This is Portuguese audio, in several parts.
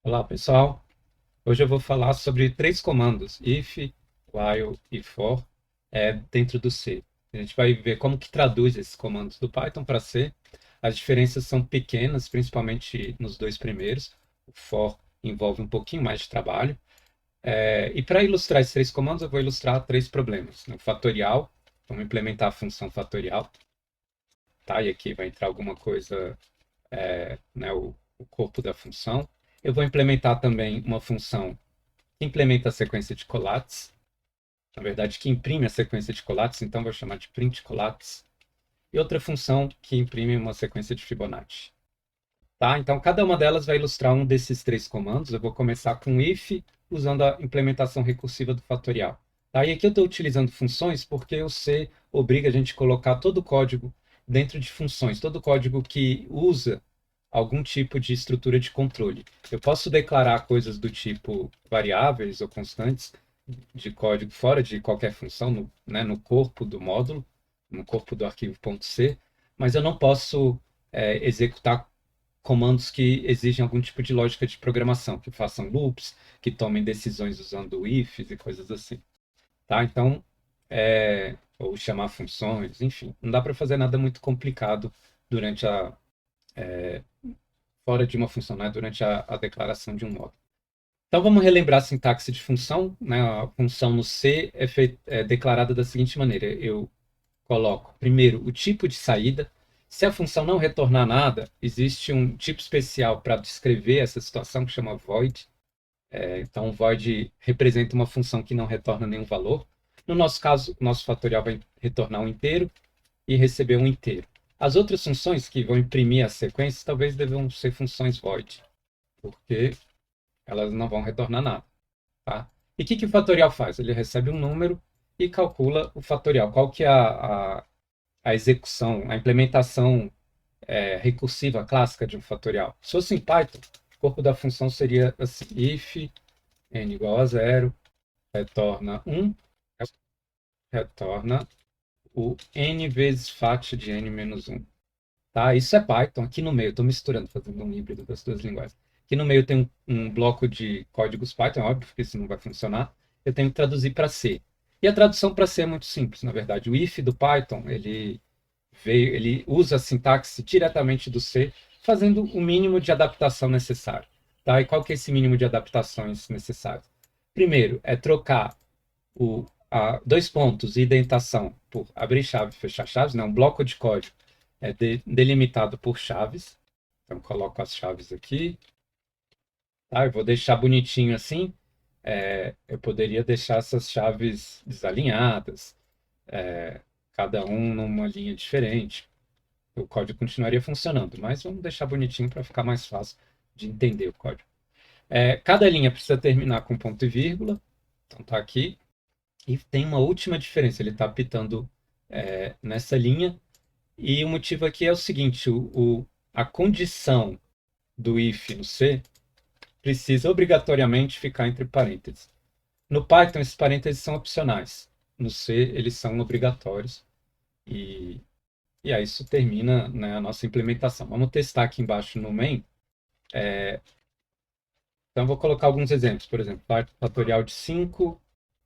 Olá, pessoal. Hoje eu vou falar sobre três comandos, if, while e for, dentro do C. A gente vai ver como que traduz esses comandos do Python para C. As diferenças são pequenas, principalmente nos dois primeiros. O for envolve um pouquinho mais de trabalho. E para ilustrar esses três comandos, eu vou ilustrar três problemas. No fatorial, vamos implementar a função fatorial. Tá? E aqui vai entrar alguma coisa, né, o corpo da função. Eu vou implementar também uma função que implementa a sequência de collates, na verdade, que imprime a sequência de collates, então vou chamar de print collates, e outra função que imprime uma sequência de Fibonacci. Tá? Então, cada uma delas vai ilustrar um desses três comandos. Eu vou começar com if, usando a implementação recursiva do fatorial. Tá? E aqui eu estou utilizando funções porque o C obriga a gente a colocar todo o código dentro de funções, todo o código que usa algum tipo de estrutura de controle. Eu posso declarar coisas do tipo variáveis ou constantes de código fora de qualquer função, no corpo do módulo, no corpo do arquivo .c, mas eu não posso executar comandos que exigem algum tipo de lógica de programação, que façam loops, que tomem decisões usando ifs e coisas assim. Tá? Então, ou chamar funções, enfim, não dá para fazer nada muito complicado durante fora de uma função, né? Durante a declaração de um módulo. Então vamos relembrar a sintaxe de função, né? A função no C é declarada da seguinte maneira: eu coloco primeiro o tipo de saída. Se a função não retornar nada, existe um tipo especial para descrever essa situação que chama void. Então, o void representa uma função que não retorna nenhum valor. No nosso caso, o nosso fatorial vai retornar um inteiro e receber um inteiro. As outras funções que vão imprimir as sequências talvez devam ser funções void, porque elas não vão retornar nada. Tá? E o que o fatorial faz? Ele recebe um número e calcula o fatorial. Qual que é a execução, a implementação recursiva clássica de um fatorial? Se fosse em Python, o corpo da função seria assim: if n igual a zero, retorna 1, retorna o n vezes fat de n menos 1. Tá? Isso é Python. Aqui no meio, estou misturando, fazendo um híbrido das duas linguagens. Aqui no meio tem um bloco de códigos Python, é óbvio que isso não vai funcionar. Eu tenho que traduzir para C. E a tradução para C é muito simples, na verdade. O if do Python, ele usa a sintaxe diretamente do C, fazendo o mínimo de adaptação necessário. Tá? E qual que é esse mínimo de adaptações necessárias? Primeiro, é trocar dois pontos e indentação por abrir chave e fechar chaves, né? Um bloco de código delimitado por chaves. Então, coloco as chaves aqui. Tá? Eu vou deixar bonitinho assim. Eu poderia deixar essas chaves desalinhadas, cada um numa linha diferente. O código continuaria funcionando, mas vamos deixar bonitinho para ficar mais fácil de entender o código. Cada linha precisa terminar com ponto e vírgula. Então, tá aqui. E tem uma última diferença. Ele está apitando nessa linha. E o motivo aqui é o seguinte: a condição do if no C precisa obrigatoriamente ficar entre parênteses. No Python, esses parênteses são opcionais. No C, eles são obrigatórios. E, aí isso termina, né, a nossa implementação. Vamos testar aqui embaixo no main. Então, vou colocar alguns exemplos. Por exemplo, fatorial de 5,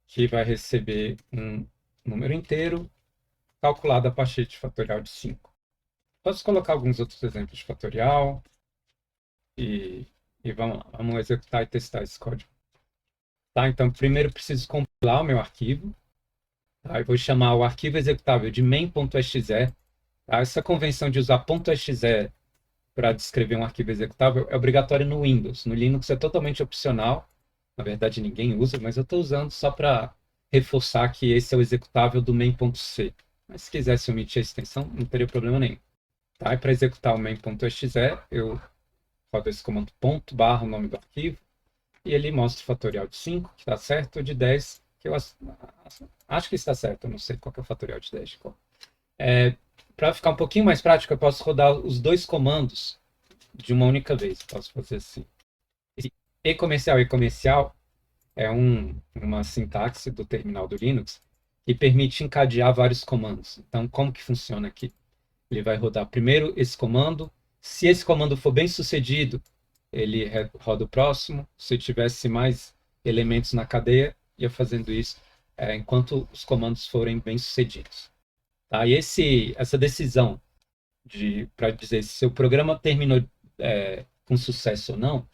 que vai receber um número inteiro calculado a partir de fatorial de 5. Posso colocar alguns outros exemplos de fatorial e, vamos lá, vamos executar e testar esse código. Tá? Então, primeiro preciso compilar o meu arquivo. Tá? Eu vou chamar o arquivo executável de main.exe. Tá? Essa convenção de usar .exe para descrever um arquivo executável é obrigatória no Windows. No Linux é totalmente opcional. Na verdade, ninguém usa, mas eu estou usando só para reforçar que esse é o executável do main.c. Mas se quisesse omitir a extensão, não teria problema nenhum. Tá? E para executar o main.exe, eu rodo esse comando ponto barra o nome do arquivo e ele mostra o fatorial de 5, que está certo, de 10, que eu acho que está certo, eu não sei qual que é o fatorial de 10. Para ficar um pouquinho mais prático, eu posso rodar os dois comandos de uma única vez. Posso fazer assim. Esse e-comercial é uma sintaxe do terminal do Linux que permite encadear vários comandos. Então, como que funciona aqui? Ele vai rodar primeiro esse comando. Se esse comando for bem sucedido, ele roda o próximo. Se tivesse mais elementos na cadeia, ia fazendo isso enquanto os comandos forem bem-sucedidos. Tá? E essa decisão para dizer se o programa terminou com sucesso ou não,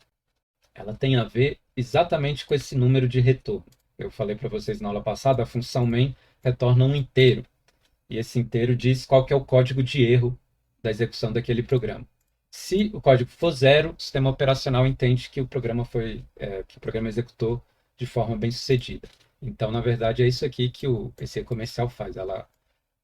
ela tem a ver exatamente com esse número de retorno. Eu falei para vocês na aula passada, a função main retorna um inteiro. E esse inteiro diz qual que é o código de erro da execução daquele programa. Se o código for zero, o sistema operacional entende que o programa executou de forma bem sucedida. Então, na verdade, é isso aqui que esse comercial faz.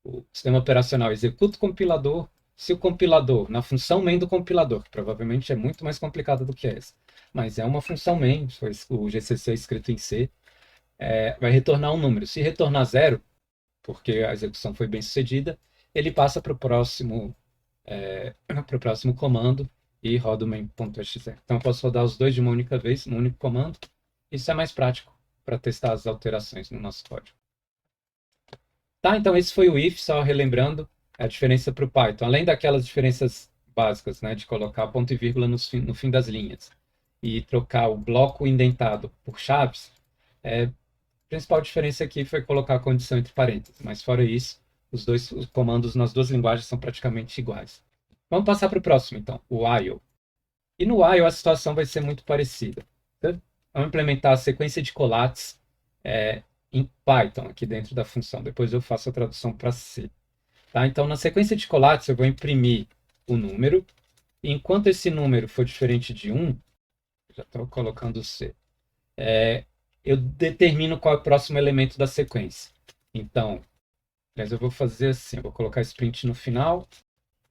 O sistema operacional executa o compilador. Se o compilador, na função main do compilador, que provavelmente é muito mais complicada do que essa, mas é uma função main, o GCC é escrito em C, vai retornar um número. Se retornar zero, porque a execução foi bem sucedida, ele passa para o próximo comando e roda o main.exe. Então eu posso rodar os dois de uma única vez, num único comando. Isso é mais prático para testar as alterações no nosso código. Tá, então esse foi o if, só relembrando a diferença para o Python. Além daquelas diferenças básicas, né, de colocar ponto e vírgula no fim das linhas e trocar o bloco indentado por chaves, a principal diferença aqui foi colocar a condição entre parênteses. Mas fora isso, os comandos nas duas linguagens são praticamente iguais. Vamos passar para o próximo, então, o while. E no while a situação vai ser muito parecida. Vamos implementar a sequência de collates em Python, aqui dentro da função. Depois eu faço a tradução para C. Tá? Então, na sequência de collates, eu vou imprimir o número. E enquanto esse número for diferente de 1, já estou colocando C, eu determino qual é o próximo elemento da sequência. Então, eu vou fazer assim, eu vou colocar esse print no final,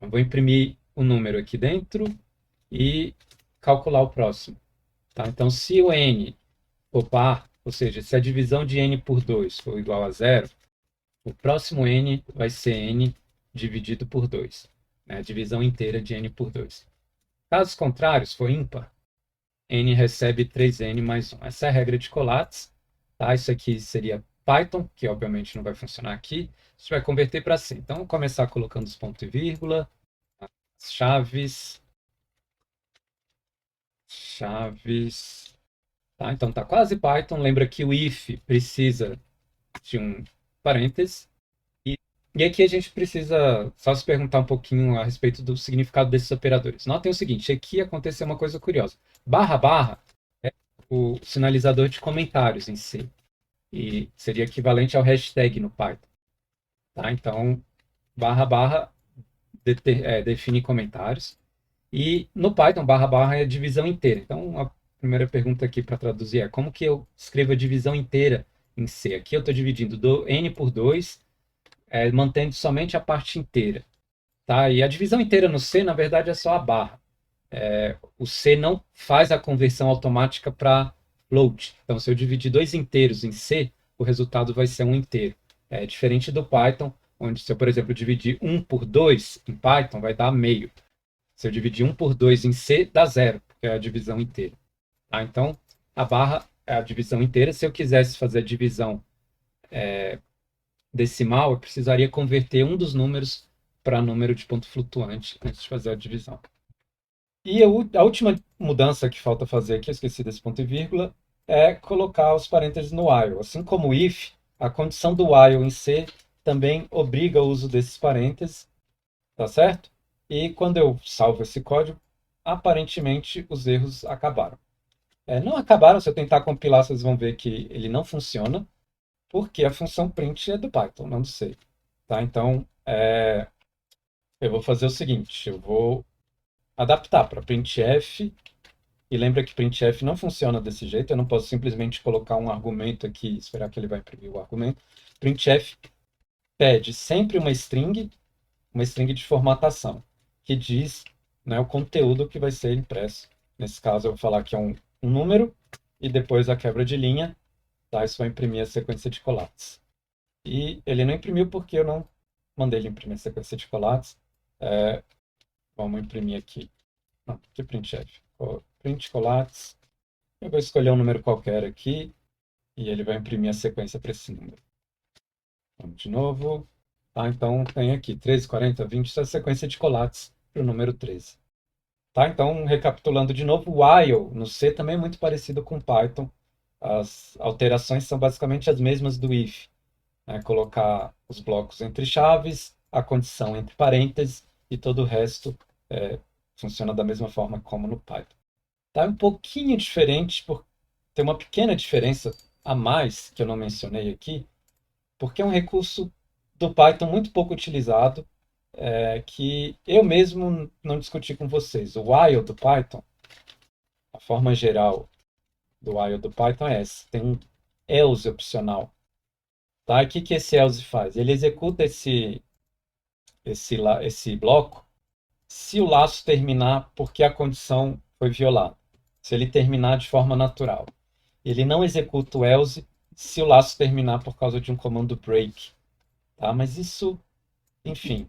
eu vou imprimir o número aqui dentro e calcular o próximo. Tá? Então, se o n for par, ou seja, se a divisão de n por 2 for igual a 0, o próximo n vai ser n dividido por 2, né? A divisão inteira de n por 2. Caso contrário, se for ímpar, n recebe 3n mais 1. Essa é a regra de collates. Tá? Isso aqui seria Python, que obviamente não vai funcionar aqui. A gente vai converter para C. Então, vamos começar colocando os pontos e vírgula, as chaves. Tá? Então, está quase Python. Lembra que o if precisa de um parêntese. E aqui a gente precisa só se perguntar um pouquinho a respeito do significado desses operadores. Notem o seguinte, aqui aconteceu uma coisa curiosa. Barra, barra é o sinalizador de comentários em C. E seria equivalente ao hashtag no Python. Tá? Então, barra, barra define comentários. E no Python, barra, barra é a divisão inteira. Então, a primeira pergunta aqui para traduzir é como que eu escrevo a divisão inteira em C? Aqui eu estou dividindo do n por 2, mantendo somente a parte inteira. Tá? E a divisão inteira no C, na verdade, é só a barra. O C não faz a conversão automática para float. Então, se eu dividir dois inteiros em C, o resultado vai ser um inteiro. É diferente do Python, onde se eu, por exemplo, dividir 1 por 2 em Python, vai dar meio. Se eu dividir 1 por 2 em C, dá zero, porque é a divisão inteira. Tá? Então, a barra é a divisão inteira. Se eu quisesse fazer a divisão decimal, eu precisaria converter um dos números para número de ponto flutuante antes de fazer a divisão. E a última mudança que falta fazer aqui, eu esqueci desse ponto e vírgula, é colocar os parênteses no while. Assim como o if, a condição do while em C também obriga o uso desses parênteses, tá certo? E quando eu salvo esse código, aparentemente os erros acabaram. Não acabaram, se eu tentar compilar, vocês vão ver que ele não funciona, porque a função print é do Python, não do C. Tá? Então, eu vou fazer o seguinte, eu vou adaptar para printf, e lembra que printf não funciona desse jeito, eu não posso simplesmente colocar um argumento aqui e esperar que ele vai imprimir o argumento. Printf pede sempre uma string de formatação, que diz, né, o conteúdo que vai ser impresso. Nesse caso, eu vou falar que é um número, e depois a quebra de linha, tá? Isso vai imprimir a sequência de collates. E ele não imprimiu porque eu não mandei ele imprimir a sequência de collates. Vamos imprimir aqui. Não, aqui printf. Print collates. Eu vou escolher um número qualquer aqui, e ele vai imprimir a sequência para esse número. Vamos de novo. Tá, então tem aqui 13, 40, 20, essa sequência de collates para o número 13. Tá? Então, recapitulando de novo, o while no C também é muito parecido com Python. As alterações são basicamente as mesmas do if, né? Colocar os blocos entre chaves, a condição entre parênteses e todo o resto funciona da mesma forma como no Python. Tá um pouquinho diferente, tem uma pequena diferença a mais que eu não mencionei aqui, porque é um recurso do Python muito pouco utilizado, que eu mesmo não discuti com vocês. O while do Python, a forma geral do while do Python é essa. Tem um else opcional. Tá? E o que, que esse else faz? Ele executa esse bloco se o laço terminar porque a condição foi violada. Se ele terminar de forma natural. Ele não executa o else se o laço terminar por causa de um comando break. Tá? Mas isso, enfim,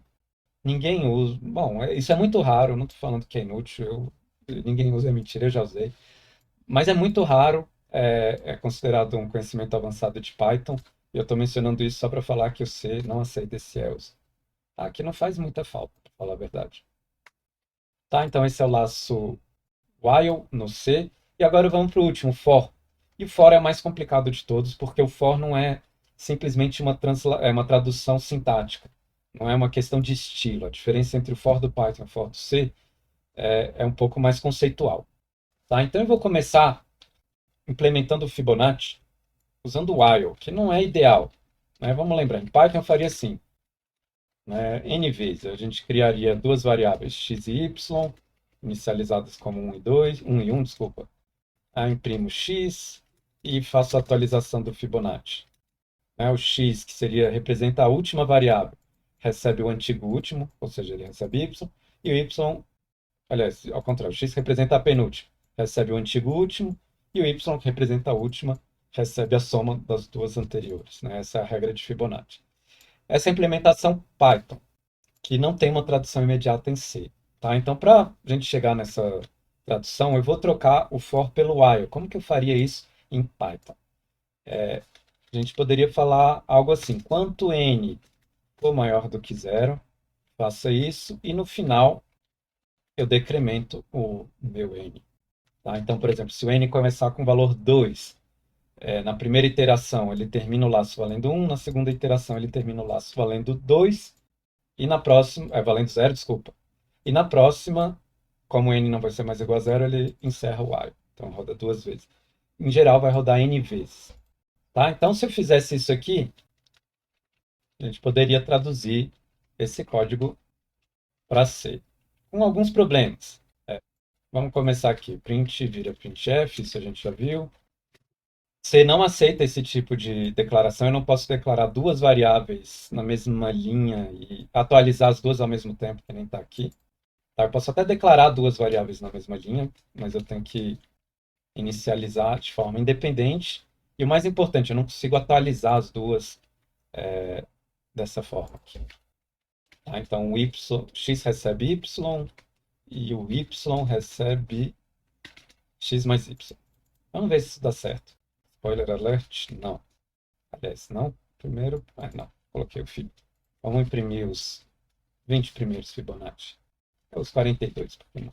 ninguém usa. Bom, isso é muito raro, eu não estou falando que é inútil, ninguém usa, é mentira, eu já usei. Mas é muito raro, é considerado um conhecimento avançado de Python, e eu estou mencionando isso só para falar que o C não aceita esse else. Tá? Que não faz muita falta, para falar a verdade. Tá? Então esse é o laço while no C. E agora vamos para o último, for. E o for é o mais complicado de todos, porque o for não é simplesmente uma tradução sintática. Não é uma questão de estilo. A diferença entre o for do Python e o for do C é um pouco mais conceitual. Tá? Então eu vou começar implementando o Fibonacci usando o while, que não é ideal. Né? Vamos lembrar, em Python eu faria assim, né? N vezes. A gente criaria duas variáveis, x e y, inicializadas como 1 e 2, 1 e 1, desculpa. Aí imprimo x e faço a atualização do Fibonacci. O x, que representa a última variável, recebe o antigo último, ou seja, ele recebe y, e o y, aliás, ao contrário, o x representa a penúltima, recebe o antigo último, e o y, que representa a última, recebe a soma das duas anteriores. Né? Essa é a regra de Fibonacci. Essa é a implementação Python, que não tem uma tradução imediata em C. Tá? Então, para a gente chegar nessa tradução, eu vou trocar o for pelo while. Como que eu faria isso em Python? A gente poderia falar algo assim, quanto n for maior do que zero, faça isso, e no final eu decremento o meu n. Tá? Então, por exemplo, se o n começar com o valor 2, na primeira iteração ele termina o laço valendo 1, na segunda iteração ele termina o laço valendo 2, e na próxima, valendo 0, desculpa. E na próxima, como n não vai ser mais igual a 0, ele encerra o while. Então roda duas vezes. Em geral vai rodar n vezes. Tá? Então, se eu fizesse isso aqui, a gente poderia traduzir esse código para C. Com alguns problemas. Vamos começar aqui. Print vira printf, isso a gente já viu. C não aceita esse tipo de declaração. Eu não posso declarar duas variáveis na mesma linha e atualizar as duas ao mesmo tempo, que nem está aqui. Tá? Eu posso até declarar duas variáveis na mesma linha, mas eu tenho que inicializar de forma independente. E o mais importante, eu não consigo atualizar as duas dessa forma aqui. Tá? Então, x recebe y e o y recebe x mais y. Vamos ver se isso dá certo. Spoiler alert, não. Aliás, não. Primeiro, não. Coloquei o fib. Vamos imprimir os 20 primeiros Fibonacci. Os 42, por que não?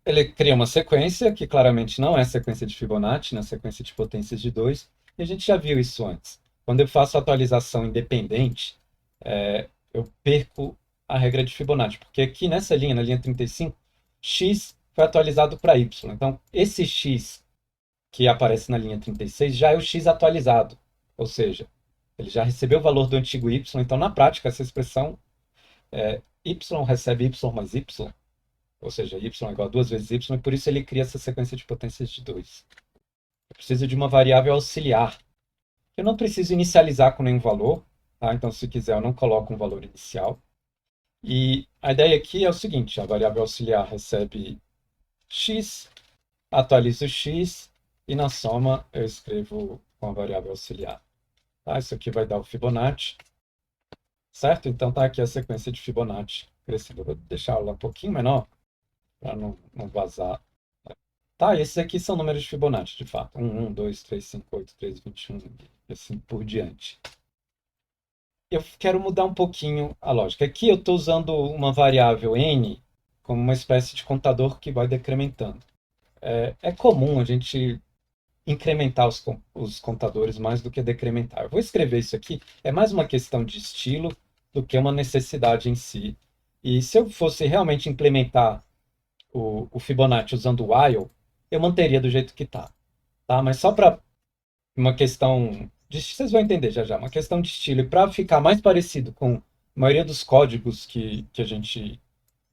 Ele cria uma sequência que claramente não é sequência de Fibonacci, na sequência de potências de 2, e a gente já viu isso antes. Quando eu faço atualização independente, eu perco a regra de Fibonacci, porque aqui nessa linha, na linha 35, x foi atualizado para y. Então, esse x que aparece na linha 36 já é o x atualizado, ou seja, ele já recebeu o valor do antigo y. Então, na prática, essa expressão y recebe y mais y, ou seja, y é igual a 2 vezes y, e por isso ele cria essa sequência de potências de 2. Eu preciso de uma variável auxiliar. Eu não preciso inicializar com nenhum valor, tá? Então, se quiser, eu não coloco um valor inicial. E a ideia aqui é o seguinte, a variável auxiliar recebe x, atualizo x, e na soma eu escrevo com a variável auxiliar. Tá? Isso aqui vai dar o Fibonacci, certo? Então tá aqui a sequência de Fibonacci crescendo. Eu vou deixar ela um pouquinho menor, para não vazar. Tá, esses aqui são números de Fibonacci, de fato. 1, 2, 3, 5, 8, 3, 21, e assim por diante. Eu quero mudar um pouquinho a lógica. Aqui eu estou usando uma variável n como uma espécie de contador que vai decrementando. É comum a gente incrementar os contadores mais do que decrementar. Eu vou escrever isso aqui, é mais uma questão de estilo do que uma necessidade em si. E se eu fosse realmente implementar o Fibonacci usando o while, eu manteria do jeito que está. Tá? Mas só para uma questão de, vocês vão entender já já, uma questão de estilo, e para ficar mais parecido com a maioria dos códigos que a gente,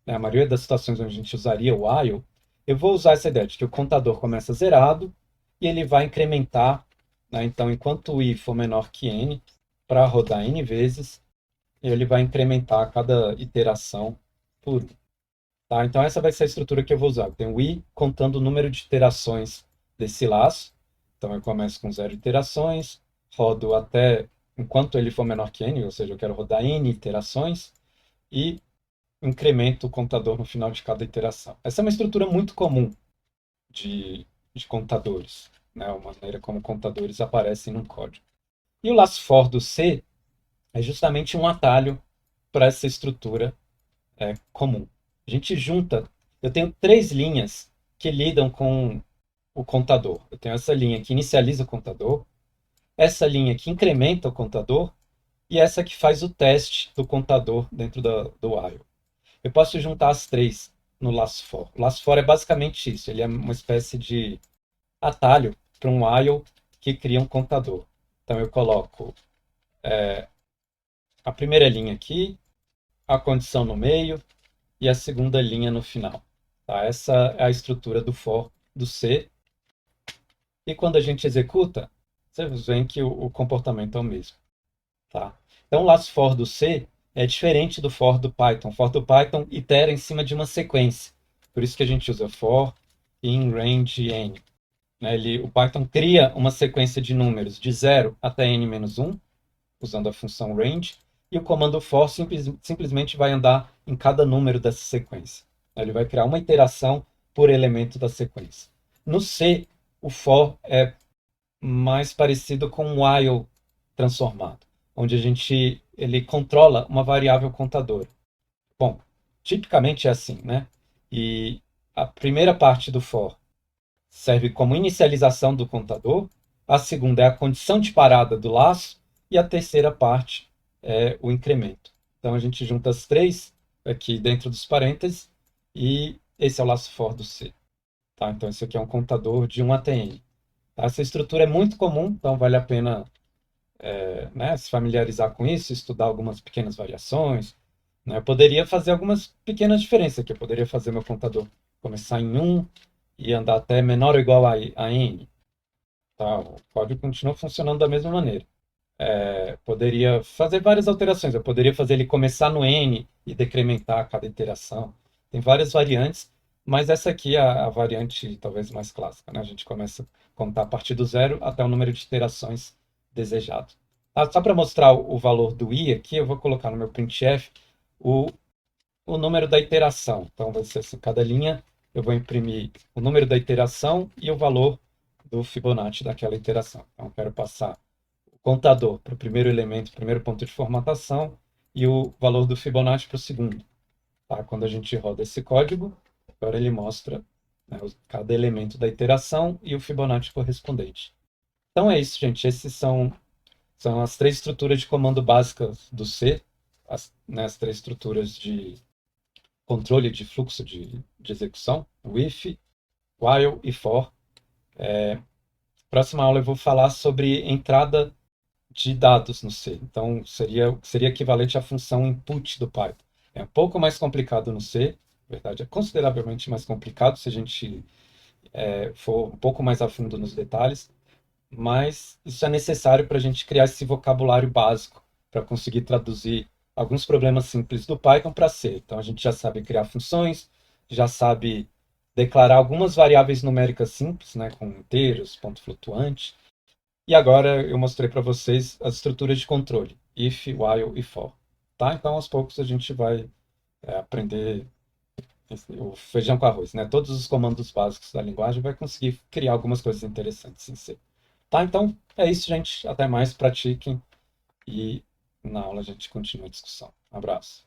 né, a maioria das situações onde a gente usaria o while, eu vou usar essa ideia de que o contador começa zerado e ele vai incrementar, né, então enquanto o i for menor que n, para rodar n vezes, ele vai incrementar a cada iteração por 1. Tá? Então essa vai ser a estrutura que eu vou usar. Tem o i contando o número de iterações desse laço. Então eu começo com 0 iterações, rodo até enquanto ele for menor que n, ou seja, eu quero rodar n iterações, e incremento o contador no final de cada iteração. Essa é uma estrutura muito comum de contadores, né? Uma maneira como contadores aparecem no código. E o laço for do C é justamente um atalho para essa estrutura comum. A gente junta, eu tenho 3 linhas que lidam com o contador. Eu tenho essa linha que inicializa o contador, essa linha que incrementa o contador e essa que faz o teste do contador dentro do while. Eu posso juntar as 3 no laço for. O laço for é basicamente isso, ele é uma espécie de atalho para um while que cria um contador. Então eu coloco a primeira linha aqui, a condição no meio e a segunda linha no final. Tá? Essa é a estrutura do for do C. E quando a gente executa, vocês veem que o comportamento é o mesmo. Tá? Então, o laço for do C é diferente do for do Python. O for do Python itera em cima de uma sequência. Por isso que a gente usa for in range n. O Python cria uma sequência de números de 0 até n-1, usando a função range, e o comando for simplesmente vai andar em cada número dessa sequência. Ele vai criar uma iteração por elemento da sequência. No C, o for é mais parecido com um while transformado, onde ele controla uma variável contadora. Bom, tipicamente é assim, né? E a primeira parte do for serve como inicialização do contador, a segunda é a condição de parada do laço, e a terceira parte é o incremento. Então a gente junta as 3 aqui dentro dos parênteses, e esse é o laço for do C. Tá? Então esse aqui é um contador de 1 até n. Tá? Essa estrutura é muito comum, então vale a pena né, se familiarizar com isso, estudar algumas pequenas variações. Né? Eu poderia fazer algumas pequenas diferenças aqui. Eu poderia fazer meu contador começar em 1 e andar até menor ou igual a n. Tá? O código continua funcionando da mesma maneira. Poderia fazer várias alterações. Eu poderia fazer ele começar no n e decrementar a cada iteração. Tem várias variantes, mas essa aqui é a variante talvez mais clássica. Né? A gente começa a contar a partir do 0 até o número de iterações desejado. Só para mostrar o valor do i aqui, eu vou colocar no meu printf o número da iteração. Então, vai ser assim, cada linha eu vou imprimir o número da iteração e o valor do Fibonacci daquela iteração. Então, eu quero passar o contador para o primeiro elemento, primeiro ponto de formatação, e o valor do Fibonacci para o segundo. Tá? Quando a gente roda esse código, agora ele mostra, né, cada elemento da iteração e o Fibonacci correspondente. Então é isso, gente. Esses são as 3 estruturas de comando básicas do C, as 3 estruturas de controle de fluxo de execução, o if, while e for. Próxima aula eu vou falar sobre entrada de dados no C. Então, seria equivalente à função input do Python. É um pouco mais complicado no C, na verdade, é consideravelmente mais complicado se a gente for um pouco mais a fundo nos detalhes, mas isso é necessário para a gente criar esse vocabulário básico para conseguir traduzir alguns problemas simples do Python para C. Então, a gente já sabe criar funções, já sabe declarar algumas variáveis numéricas simples, né, com inteiros, ponto flutuante. E agora eu mostrei para vocês as estruturas de controle, if, while e for. Tá? Então, aos poucos, a gente vai aprender o feijão com arroz, né? Todos os comandos básicos da linguagem, vai conseguir criar algumas coisas interessantes em C. Tá? Então, é isso, gente. Até mais, pratiquem e na aula a gente continua a discussão. Um abraço.